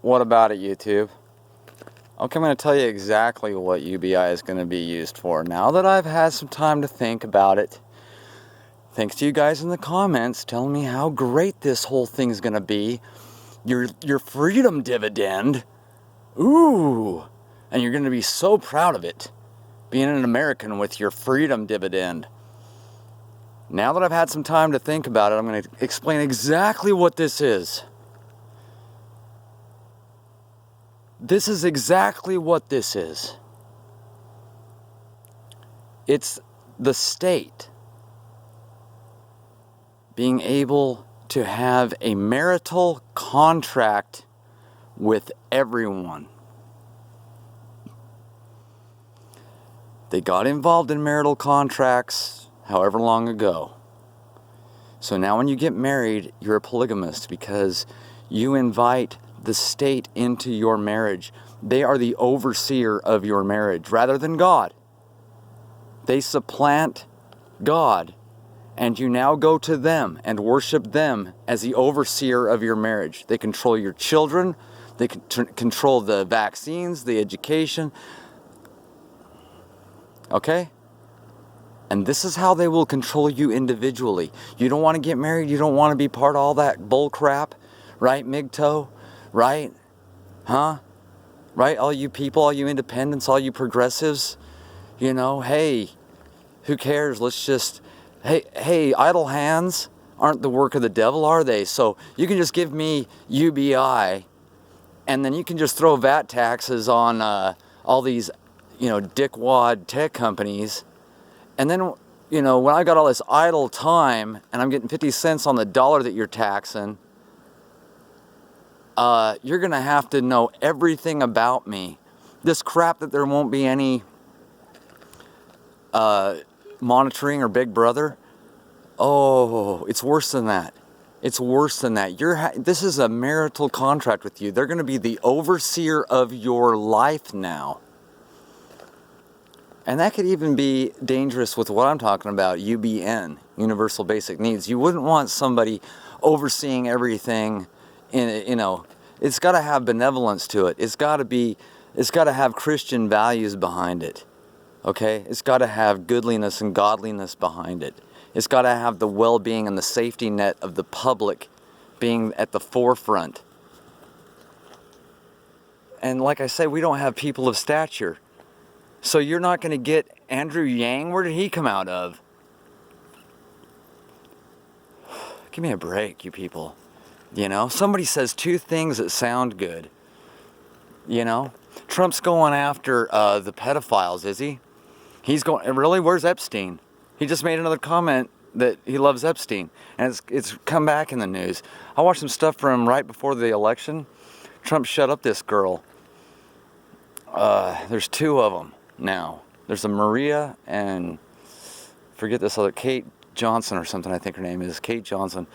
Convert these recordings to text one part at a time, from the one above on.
What about it, YouTube? Okay, I'm going to tell you exactly what UBI is going to be used for. Now that I've had some time to think about it, thanks to you guys in the comments telling me how great this whole thing's going to be. Your freedom dividend. Ooh. And you're going to be so proud of it, being an American with your freedom dividend. Now that I've had some time to think about it, I'm going to explain exactly what this is. This is exactly what this is. It's the state being able to have a marital contract with everyone. They got involved in marital contracts however long ago. So now when you get married, you're a polygamist because you invite the state into your marriage. They are the overseer of your marriage rather than God. They supplant God, and you now go to them and worship them as the overseer of your marriage. They control your children, they control the vaccines, the education. Okay? And this is how they will control you individually. You don't want to get married, you don't want to be part of all that bull crap, right, MGTOW? Right? Huh? Right? All you people, all you independents, all you progressives, you know, hey, who cares? Let's just, hey, idle hands aren't the work of the devil, are they? So you can just give me UBI, and then you can just throw VAT taxes on all these, dickwad tech companies. And then, when I got all this idle time, and I'm getting 50 cents on the dollar that you're taxing, you're going to have to know everything about me. This crap that there won't be any monitoring or Big Brother. Oh, it's worse than that. It's worse than that. This is a marital contract with you. They're going to be the overseer of your life now. And that could even be dangerous with what I'm talking about, UBN, Universal Basic Needs. You wouldn't want somebody overseeing everything. It's got to have benevolence to it. It's got to have Christian values behind it. Okay? It's got to have goodliness and godliness behind it. It's got to have the well-being and the safety net of the public being at the forefront. And like I said, we don't have people of stature. So you're not going to get Andrew Yang. Where did he come out of? Give me a break, you people. Somebody says two things that sound good. Trump's going after the pedophiles, is he? He's going, really? Where's Epstein? He just made another comment that he loves Epstein. And it's come back in the news. I watched some stuff from right before the election. Trump shut up this girl. There's two of them now. There's a Maria and forget this other, Kate Johnson or something, I think her name is. Kate Johnson.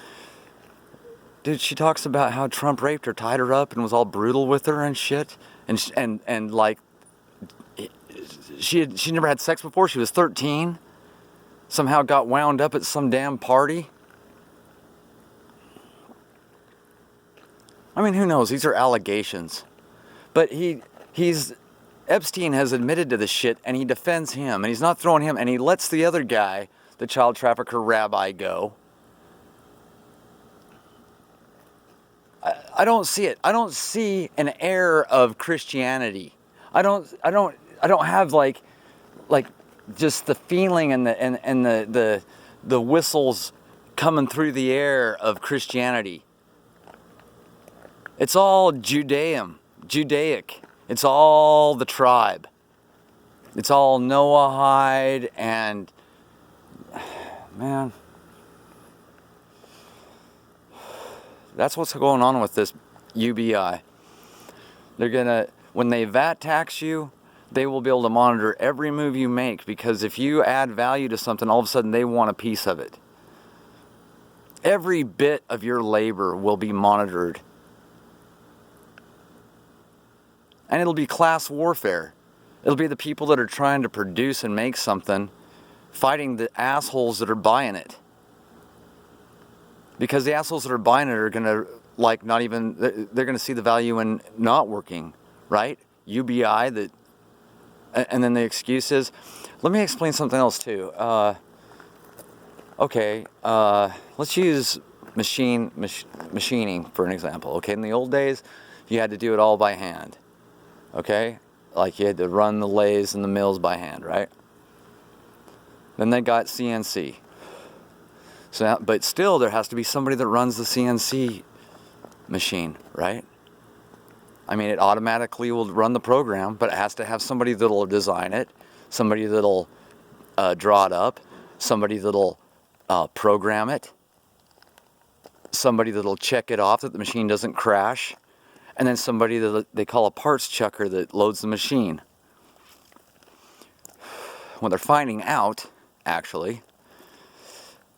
Dude, she talks about how Trump raped her, tied her up, and was all brutal with her and shit. And like, she never had sex before. She was 13. Somehow got wound up at some damn party. I mean, who knows? These are allegations. But Epstein has admitted to this shit, and he defends him, and he's not throwing him, and he lets the other guy, the child trafficker rabbi, go. I don't see it. I don't see an air of Christianity. I don't have like just the feeling and the whistles coming through the air of Christianity. It's all Judaic. It's all the tribe. It's all Noahide and man. That's what's going on with this UBI. When they VAT tax you, they will be able to monitor every move you make, because if you add value to something, all of a sudden they want a piece of it. Every bit of your labor will be monitored. And it'll be class warfare. It'll be the people that are trying to produce and make something fighting the assholes that are buying it. Because the assholes that are buying it are going to like not even, they're going to see the value in not working, right? UBI, and then the excuse is, let me explain something else too. Okay, let's use machining for an example. Okay, in the old days, you had to do it all by hand. Okay, like you had to run the lathes and the mills by hand, right? Then they got CNC. So now, but still, there has to be somebody that runs the CNC machine, right? I mean, it automatically will run the program, but it has to have somebody that'll design it, somebody that'll draw it up, somebody that'll program it, somebody that'll check it off that the machine doesn't crash, and then somebody that they call a parts checker that loads the machine. What they're finding out, actually,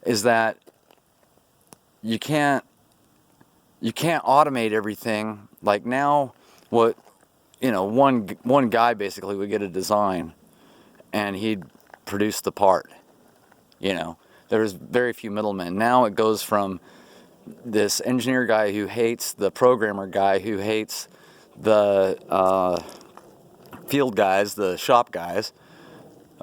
is that you can't automate everything. Like now, what, one guy basically would get a design and he'd produce the part. There's very few middlemen. Now it goes from this engineer guy who hates the programmer guy who hates the field guys, the shop guys.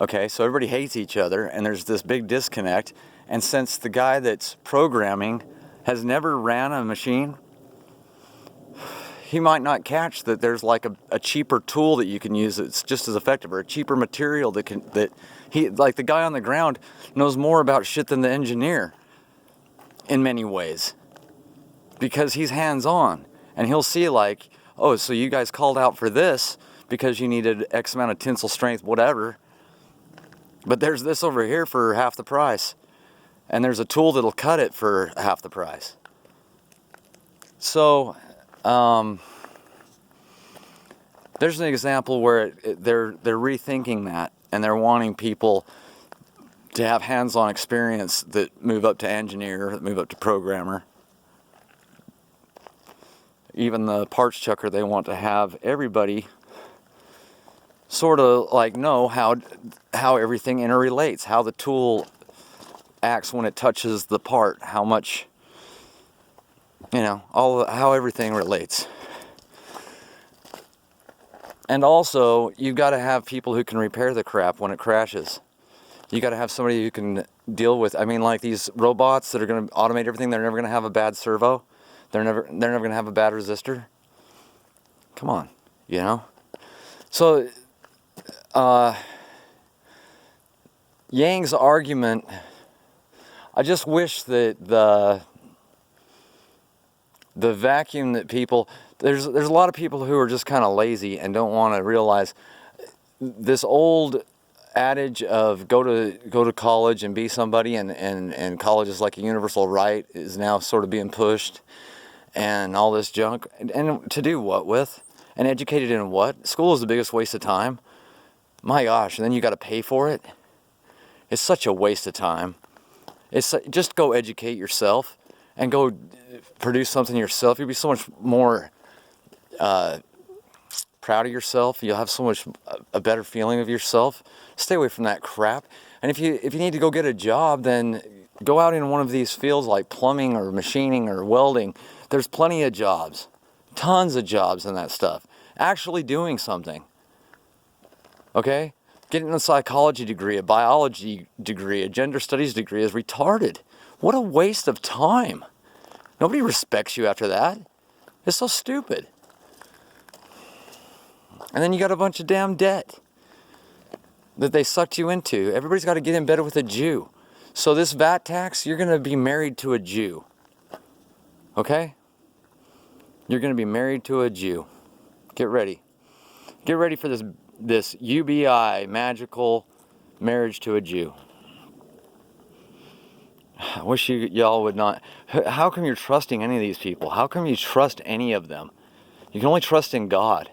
Okay, so everybody hates each other, and there's this big disconnect. And since the guy that's programming has never ran a machine, he might not catch that there's like a cheaper tool that you can use that's just as effective, or a cheaper material that he, like the guy on the ground knows more about shit than the engineer in many ways, because he's hands-on, and he'll see like, oh, so you guys called out for this because you needed X amount of tensile strength, whatever, but there's this over here for half the price, and there's a tool that'll cut it for half the price. So there's an example where they're rethinking that, and they're wanting people to have hands-on experience that move up to engineer, that move up to programmer. Even the parts checker, they want to have everybody sort of like know how everything interrelates, how the tool acts when it touches the part, how much, how everything relates. And also, you've got to have people who can repair the crap when it crashes. You got to have somebody who can deal with, like these robots that are going to automate everything, they're never going to have a bad servo. They're never going to have a bad resistor. Come on, So, Yang's argument, I just wish that the vacuum that people, there's a lot of people who are just kind of lazy and don't want to realize this old adage of go to college and be somebody, and college is like a universal right, is now sort of being pushed, and all this junk, and to do what with? And educated in what? School is the biggest waste of time. My gosh, and then you got to pay for it. It's such a waste of time. It's just go educate yourself and go produce something yourself. You'll be so much more proud of yourself. You'll have so much a better feeling of yourself. Stay away from that crap. And if you need to go get a job, then go out in one of these fields like plumbing or machining or welding. There's plenty of jobs, tons of jobs in that stuff. Actually doing something. Okay? Getting a psychology degree, a biology degree, a gender studies degree is retarded. What a waste of time. Nobody respects you after that. It's so stupid. And then you got a bunch of damn debt that they sucked you into. Everybody's got to get in bed with a Jew. So this VAT tax, you're going to be married to a Jew. Okay? You're going to be married to a Jew. Get ready. Get ready for this UBI, magical marriage to a Jew. I wish y'all would not. How come you're trusting any of these people? How come you trust any of them? You can only trust in God.